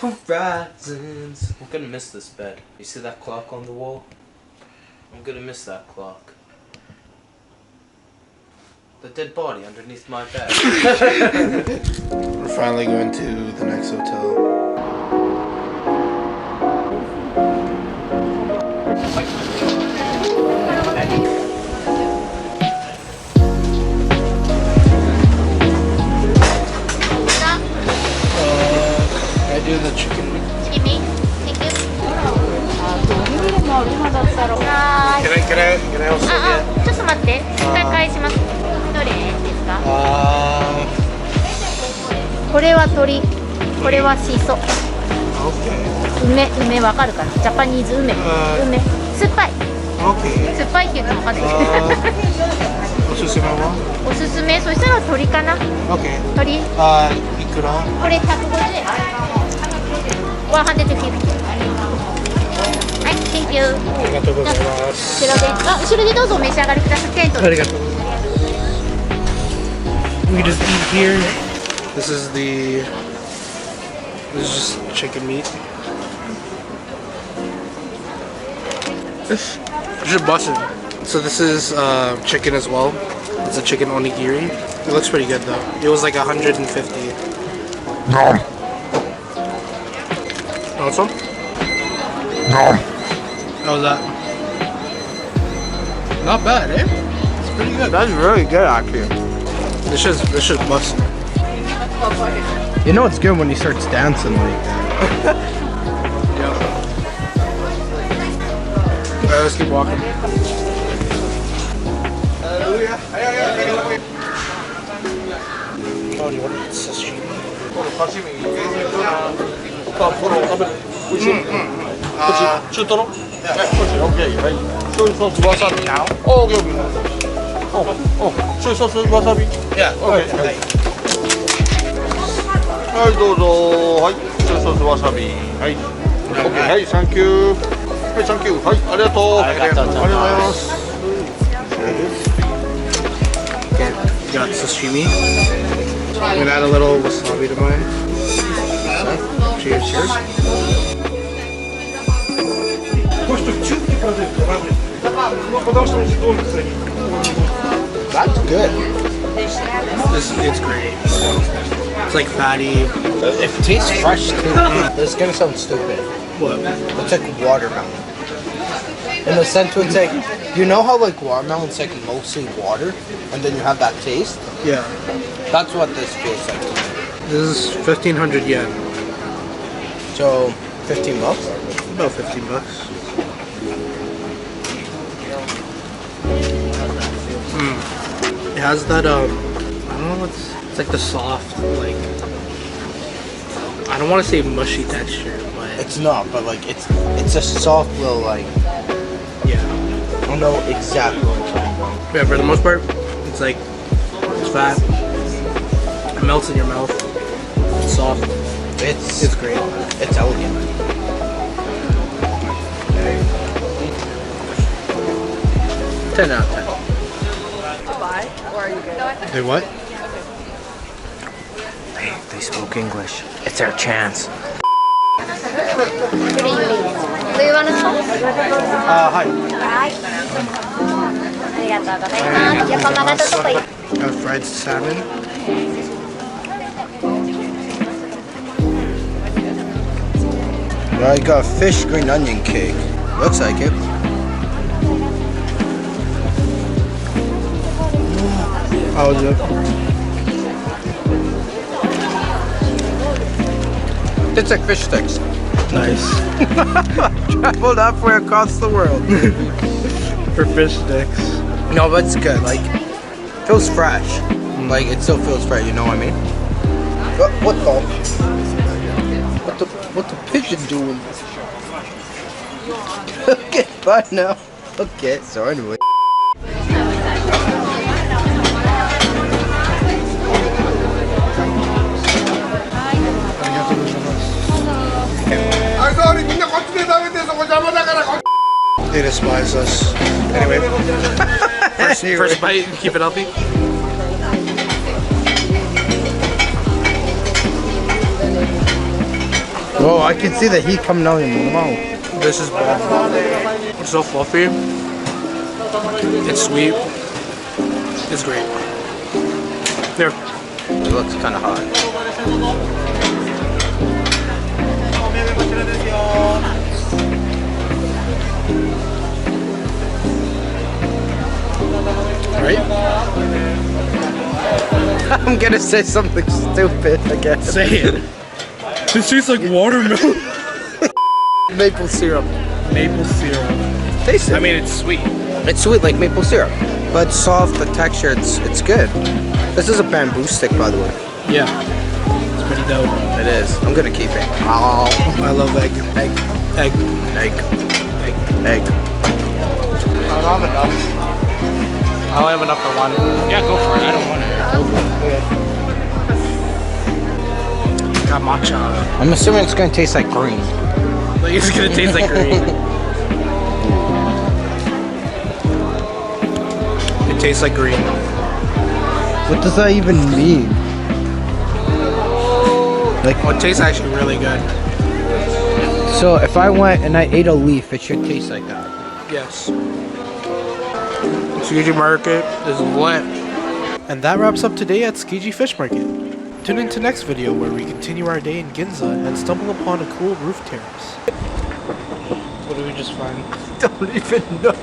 horizons. I'm gonna miss this bed. You see that clock on the wall? I'm gonna miss that clock. The dead body underneath my bed. We're finally going to the next hotel. I do the chicken. Sashimi? Thank you. Can I also get? ちょっと待って。一回返します。どれですか？これは鶏。これはシソ。梅わかるかな？ジャパニーズ梅。梅。酸っぱい。酸っぱいっていうのわかんない。おすすめは？おすすめ。そしたら鶏かな？鶏。いくら？これ150円。150。はい、Thank you。ありがとうございます。後ろで、後ろでどうぞお召し上がりください。テントで。ありがとう。We just eat here. This is just chicken meat. You should bust it. So this is chicken as well. It's a chicken onigiri. It looks pretty good though. It was like 150. No. Want some? No. How was that? Not bad, eh? It's pretty good. That's really good, actually. This should bust. You know it's good when he starts dancing like that. Alright, let's keep walking. Oh, do you want sashimi? Soy sauce wasabi now? Oh, okay. Soy sauce wasabi? Yeah. Okay. Okay. はいどうぞはいソイソースわさびはい OK はいサンキューはいサンキューはいありがとうありがとうございます Okay, got sashimi. I'm gonna add a little wasabi to mine. Cheers, cheers. That's good. It's great. It's like fatty. It tastes fresh too. It's gonna sound stupid. What? It's like watermelon. In the sense where it's like, you know how like watermelon's like mostly water, and then you have that taste? Yeah. That's what this tastes like to me. This is 1,500 yen. So, 15 bucks? About 15 bucks. It has that I don't know what's. It's like the soft, like, I don't want to say mushy texture, but It's not, but like it's a soft little like, yeah. I don't know exactly what I'm talking about. Yeah, for the most part, it's like, it's fat. It melts in your mouth. It's soft. It's great. It's elegant. 10 out of 10. Buy, or are you good? Hey, what? They spoke English. It's our chance. Do you want to talk? Hi. ありがとうございます。横曲がったとこ行く。 Got fried salmon. I got fish green onion cake. Looks like it. How was it? It's like fish sticks. Nice. Traveled halfway across the world. For fish sticks. No, but it's good. Like, feels fresh. Like, it still feels fresh. You know what I mean? What the pigeon doing? Okay, bye now. Okay, so anyway. They despise us. Anyway. First bite, keep it healthy. Oh, I can see the heat coming out in your mouth. This is bomb. It's so fluffy. It's sweet. It's great. There. It looks kind of hot. Right? I'm gonna say something stupid again. Say it. This tastes like watermelon. Maple syrup. Maple syrup. Taste it. I mean, it's sweet. It's sweet like maple syrup, but soft. The texture, it's good. This is a bamboo stick, by the way. Yeah. It's pretty dope. It is. I'm gonna keep it. Oh, I love egg. egg, Egg. egg, egg, egg. I don't have enough. I only have enough for one. Yeah, go for it. I don't want it. Okay. Got matcha. I'm assuming it's gonna taste like green. Like it's gonna taste like green. It tastes like green. What does that even mean? Like, Oh, it tastes actually really good. so if I went and I ate a leaf, it should taste like that. Yes. Tsukiji Market is lit. And that wraps up today at Tsukiji Fish Market. Tune in to next video where we continue our day in Ginza and stumble upon a cool roof terrace. What did we just find? Don't even know.